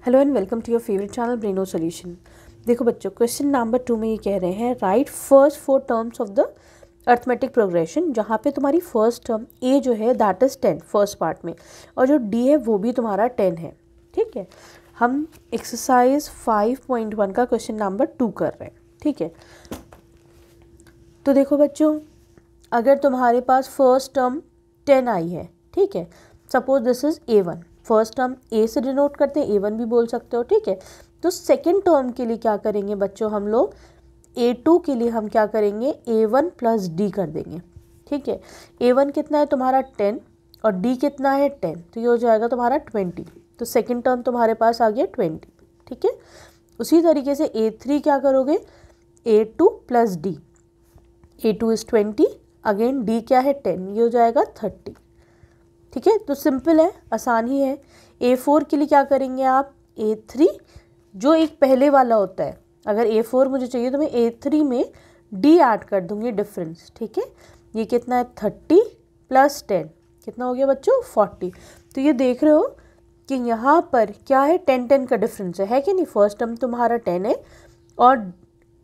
Hello and welcome to your favourite channel Braino solution. देखो बच्चों, question number 2 में ये कह रहे हैं right first 4 terms of the arithmetic progression, जहाँ पे तुम्हारी फर्स्ट टर्म ए जो है दैट इज़ 10 फर्स्ट पार्ट में, और जो डी है वो भी तुम्हारा 10 है। ठीक है, हम एक्सरसाइज 5.1 का क्वेश्चन नंबर 2 कर रहे हैं। ठीक है, तो देखो बच्चों, अगर तुम्हारे पास फर्स्ट टर्म 10 आई है, ठीक है, suppose this is A1, first term a से डिनोट करते हैं, A1 भी बोल सकते हो। ठीक है, तो सेकेंड टर्म के लिए क्या करेंगे बच्चों, हम लोग A2 के लिए हम क्या करेंगे, A1 प्लस डी कर देंगे। ठीक है, A1 कितना है तुम्हारा 10 और D कितना है 10, तो ये हो जाएगा तुम्हारा 20। तो सेकेंड टर्म तुम्हारे पास आ गया 20। ठीक है, उसी तरीके से A3 क्या करोगे, A2 plus D, A2 is 20, again D क्या है 10, ये हो जाएगा 30। ठीक है, तो सिंपल है, आसान ही है। A4 के लिए क्या करेंगे आप, A3 जो एक पहले वाला होता है, अगर A4 मुझे चाहिए तो मैं A3 में D ऐड कर दूंगी, डिफरेंस। ठीक है, ये कितना है 30 प्लस 10, कितना हो गया बच्चों 40। तो ये देख रहे हो कि यहाँ पर क्या है, 10 का डिफरेंस है कि नहीं। फर्स्ट टर्म तुम्हारा 10 है और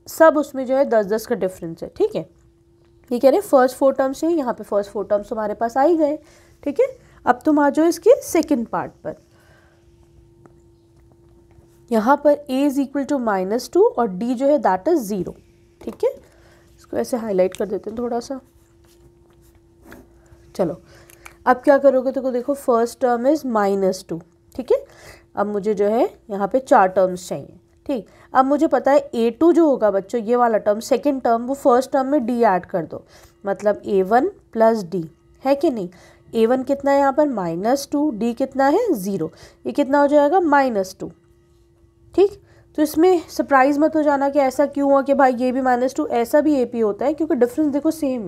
सब उसमें जो है 10 का डिफरेंस है। ठीक है, ये कह रहे हैं फर्स्ट 4 टर्म्स है, यहाँ पे फर्स्ट 4 टर्म्स तुम्हारे पास आ ही गए। ठीक है, अब तुम आ जाओ इसके सेकंड पार्ट पर। यहाँ पर a इज इक्वल टू -2 और d जो है दैट इज 0। ठीक है, इसको ऐसे हाईलाइट कर देते हैं थोड़ा सा। चलो, अब क्या करोगे, तो देखो फर्स्ट टर्म इज -2। ठीक है, अब मुझे जो है यहाँ पे 4 टर्म्स चाहिए। ठीक, अब मुझे पता है A2 जो होगा बच्चों, ये वाला टर्म सेकेंड टर्म, वो फर्स्ट टर्म में D ऐड कर दो, मतलब A1 प्लस डी, है कि नहीं। A1 कितना है यहाँ पर -2, D कितना है 0, ये कितना हो जाएगा -2। ठीक, तो इसमें सरप्राइज मत हो जाना कि ऐसा क्यों हुआ कि भाई ये भी -2, ऐसा भी AP होता है, क्योंकि डिफरेंस देखो सेम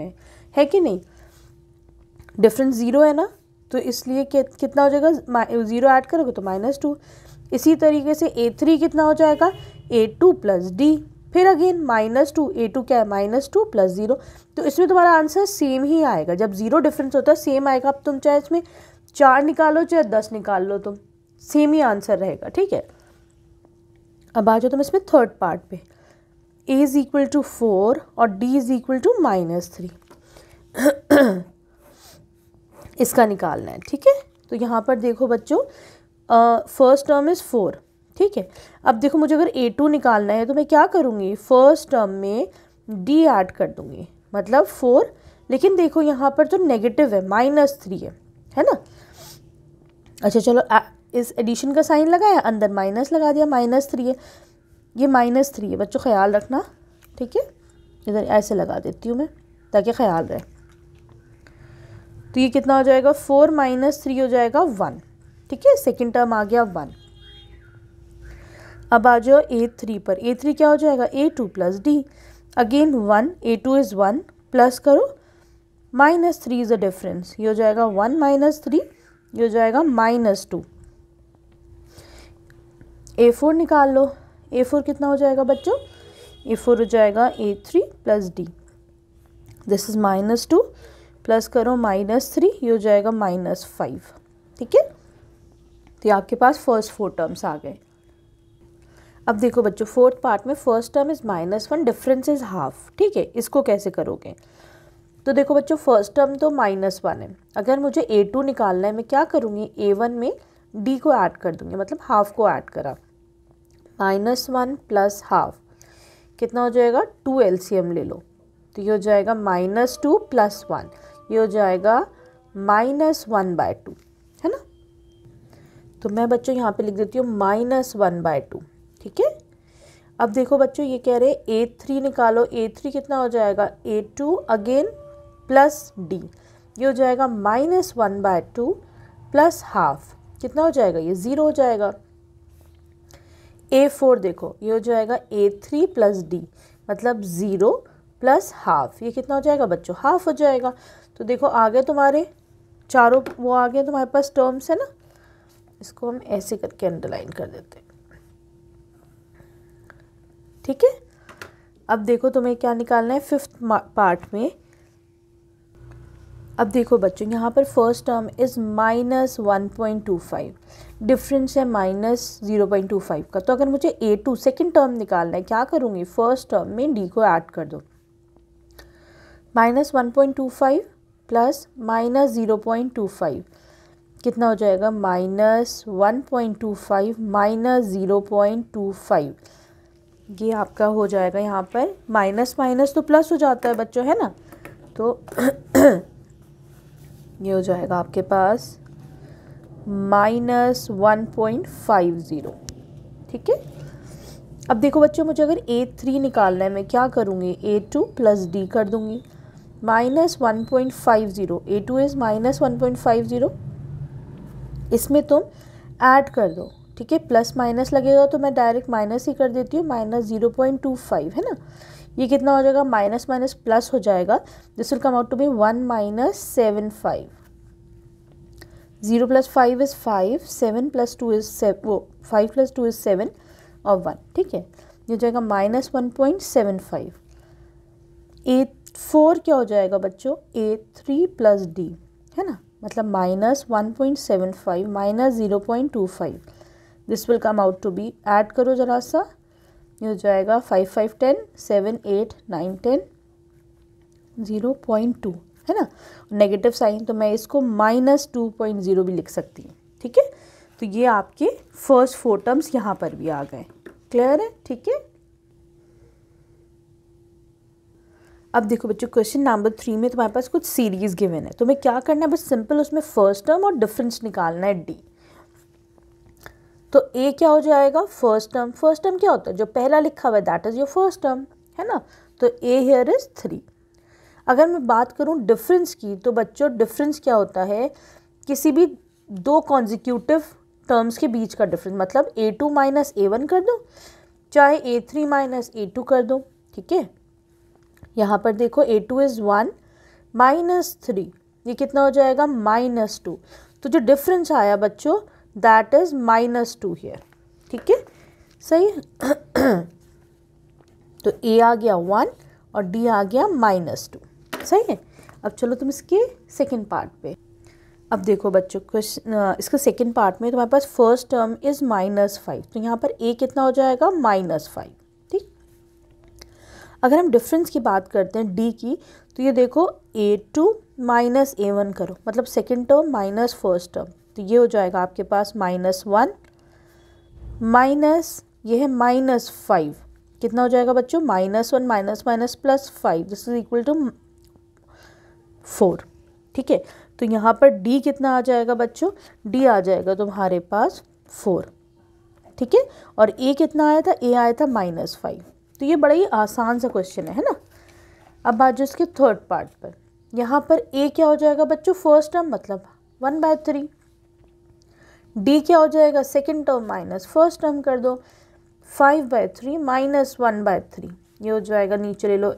है कि नहीं, डिफरेंस 0 है ना, तो इसलिए कितना हो जाएगा, 0 ऐड करोगे तो -2। इसी तरीके से A3 कितना हो जाएगा, A2 प्लस डी, फिर अगेन -2, A2 क्या है -2 प्लस 0। तो इसमें तुम्हारा आंसर सेम ही आएगा, जब 0 डिफरेंस होता है सेम आएगा। अब तुम चाहे इसमें 4 निकालो चाहे 10 निकाल लो, तुम सेम ही आंसर रहेगा। ठीक है, अब आ जाओ तुम इसमें थर्ड पार्ट पे। A इज इक्वल टू 4 और D इज इक्वल टू -3, इसका निकालना है। ठीक है, तो यहाँ पर देखो बच्चों, फर्स्ट टर्म इज़ 4। ठीक है, अब देखो मुझे अगर A2 निकालना है तो मैं क्या करूँगी, फर्स्ट टर्म में D ऐड कर दूँगी, मतलब 4, लेकिन देखो यहाँ पर तो नेगेटिव है, -3 है ना। अच्छा चलो, इस एडिशन का साइन लगाया, अंदर माइनस लगा दिया, -3 है, ये -3 है बच्चों, ख्याल रखना। ठीक है, इधर ऐसे लगा देती हूँ मैं ताकि ख्याल रहे। तो ये कितना हो जाएगा, 4 - 3 हो जाएगा 1। ठीक है, सेकेंड टर्म आ गया 1। अब आ जाओ A3 पर, A3 क्या हो जाएगा, A2 plus D, again 1, A2 is 1, plus करो -3 इज़ अ डिफरेंस, ये हो जाएगा 1 - 3, ये हो जाएगा -2। A4 निकाल लो, A4 कितना हो जाएगा बच्चों, A4 हो जाएगा A3 plus D, this is -2, plus करो -3, ये हो जाएगा -5। ठीक है, तो आपके पास फर्स्ट 4 टर्म्स आ गए। अब देखो बच्चों, फोर्थ पार्ट में first term is -1, difference is half. ठीक है, इसको कैसे करोगे, तो देखो बच्चों, फर्स्ट टर्म तो -1 है, अगर मुझे A2 निकालना है, मैं क्या करूँगी, A1 में D को ऐड कर दूँगी, मतलब हाफ को ऐड करा, -1 प्लस हाफ कितना हो जाएगा, 2 LCM ले लो, तो ये हो जाएगा -2 प्लस 1, ये हो जाएगा -1/2, है ना। तो मैं बच्चों यहाँ पे लिख देती हूँ -1/2। ठीक है, अब देखो बच्चों, ये कह रहे हैं A3 निकालो, A3 कितना हो जाएगा, A2 अगेन प्लस D, ये हो जाएगा -1/2 प्लस हाफ, कितना हो जाएगा, ये 0 हो जाएगा। A4 देखो, ये हो जाएगा A3 प्लस D, मतलब 0 प्लस हाफ, ये कितना हो जाएगा बच्चों, हाफ हो जाएगा। तो देखो आ गए तुम्हारे चारों, वो आ गए तुम्हारे पास टर्म्स है ना, इसको हम ऐसे करके अंडरलाइन कर देते हैं। ठीक है, अब देखो तुम्हें क्या निकालना है, फिफ्थ पार्ट में अब देखो बच्चों, यहाँ पर फर्स्ट टर्म इज़ -1.25, डिफरेंस है -0.25 का। तो अगर मुझे A2 सेकेंड टर्म निकालना है, क्या करूँगी, फर्स्ट टर्म में D को ऐड कर दो। -1.25 प्लस -0.25 कितना हो जाएगा, -1.25 -0.25। ये आपका हो जाएगा, यहाँ पर माइनस माइनस तो प्लस हो जाता है बच्चों, है ना। तो ये हो जाएगा आपके पास -1.50। ठीक है। अब देखो बच्चों, मुझे अगर A3 निकालना है, मैं क्या करूँगी, A2 प्लस D कर दूँगी। -1.50, A2 इज़ -1.50, इसमें तुम ऐड कर दो। ठीक है, प्लस माइनस लगेगा तो मैं डायरेक्ट माइनस ही कर देती हूँ, -0.25 है ना। ये कितना हो जाएगा, माइनस माइनस प्लस हो जाएगा, this will come out to be 1 - 7.5। 0 + 5 is 5, 7 + 2 is 5 + 2 is 7 और 1। ठीक है, ये हो जाएगा -1.75। A4 क्या हो जाएगा बच्चों, A3 + D, है ना, मतलब -1.75 -0.25, this will come out to be, add करो ज़रा सा, ये हो जाएगा 5 5 10, 7 8 9 10, 0.2, है ना। नेगेटिव साइन तो मैं इसको -2.0 भी लिख सकती हूँ। ठीक है, तो ये आपके फर्स्ट 4 टर्म्स यहाँ पर भी आ गए। क्लियर है। ठीक है। अब देखो बच्चों, क्वेश्चन नंबर 3 में तुम्हारे पास कुछ सीरीज गिवन है, तुम्हें क्या करना है, बस सिंपल उसमें फर्स्ट टर्म और डिफरेंस निकालना है D। तो A क्या हो जाएगा, फर्स्ट टर्म। फर्स्ट टर्म क्या होता है, जो पहला लिखा हुआ है that is your first term, है ना। तो A हियर इज 3। अगर मैं बात करूं डिफरेंस की, तो बच्चों डिफरेंस क्या होता है, किसी भी दो कॉन्जिक्यूटिव टर्म्स के बीच का डिफरेंस, मतलब A2 - A1 कर दो, चाहे A3 - A2 कर दो। ठीक है, यहाँ पर देखो A2 इज़ 1 -3, ये कितना हो जाएगा, -2। तो जो डिफरेंस आया बच्चों दैट इज -2 हियर। ठीक है, सही है। तो A आ गया 1 और D आ गया -2। सही है। अब चलो तुम इसके सेकेंड पार्ट पे। अब देखो बच्चों, क्वेश्चन इसका सेकेंड पार्ट में तुम्हारे पास फर्स्ट टर्म इज -5, तो यहाँ पर A कितना हो जाएगा, -5। ठीक, अगर हम डिफरेंस की बात करते हैं D की, तो ये देखो A2 - A1 करो, मतलब second term minus first term, तो ये हो जाएगा आपके पास -1 माइनस ये है -5, कितना हो जाएगा बच्चों, -1 minus minus plus 5, this is equal to 4। ठीक है, तो यहाँ पर D कितना आ जाएगा बच्चों, D आ जाएगा तुम्हारे पास 4। ठीक है, और A कितना आया था, A आया था -5। तो ये बड़ा ही आसान सा क्वेश्चन है ना। अब बात जो इसके थर्ड पार्ट पर, यहाँ पर A क्या हो जाएगा बच्चों, फर्स्ट टर्म, मतलब 1/3। D क्या हो जाएगा, second term minus first term कर दो, 5/3 - 1/3, ये हो जाएगा, नीचे ले लो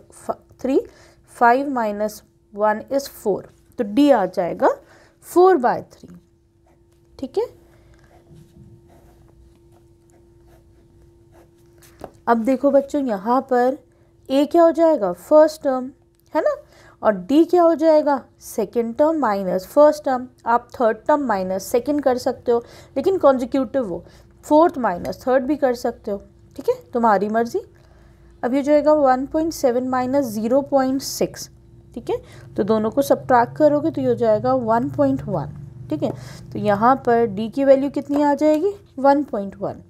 3, 5 - 1 इज़ 4, तो D आ जाएगा 4/3। ठीक है, अब देखो बच्चों, यहाँ पर A क्या हो जाएगा, फर्स्ट टर्म, है ना, और D क्या हो जाएगा, second term minus first term. आप थर्ड टर्म माइनस सेकेंड कर सकते हो, लेकिन कॉन्जिक्यूटिव हो, फोर्थ माइनस थर्ड भी कर सकते हो। ठीक है, तुम्हारी मर्जी। अब ये जाएगा 1.7 - 0.6। ठीक है, तो दोनों को सबट्रैक्ट करोगे तो ये हो जाएगा 1.1। ठीक है, तो यहाँ पर D की वैल्यू कितनी आ जाएगी, 1.1,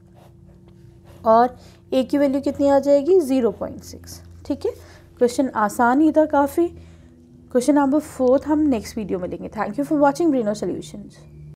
और A की वैल्यू कितनी आ जाएगी, 0.6। ठीक है, क्वेश्चन आसान ही था काफ़ी। क्वेश्चन नंबर 4 हम नेक्स्ट वीडियो में लेंगे। Thank you for watching Braino solutions.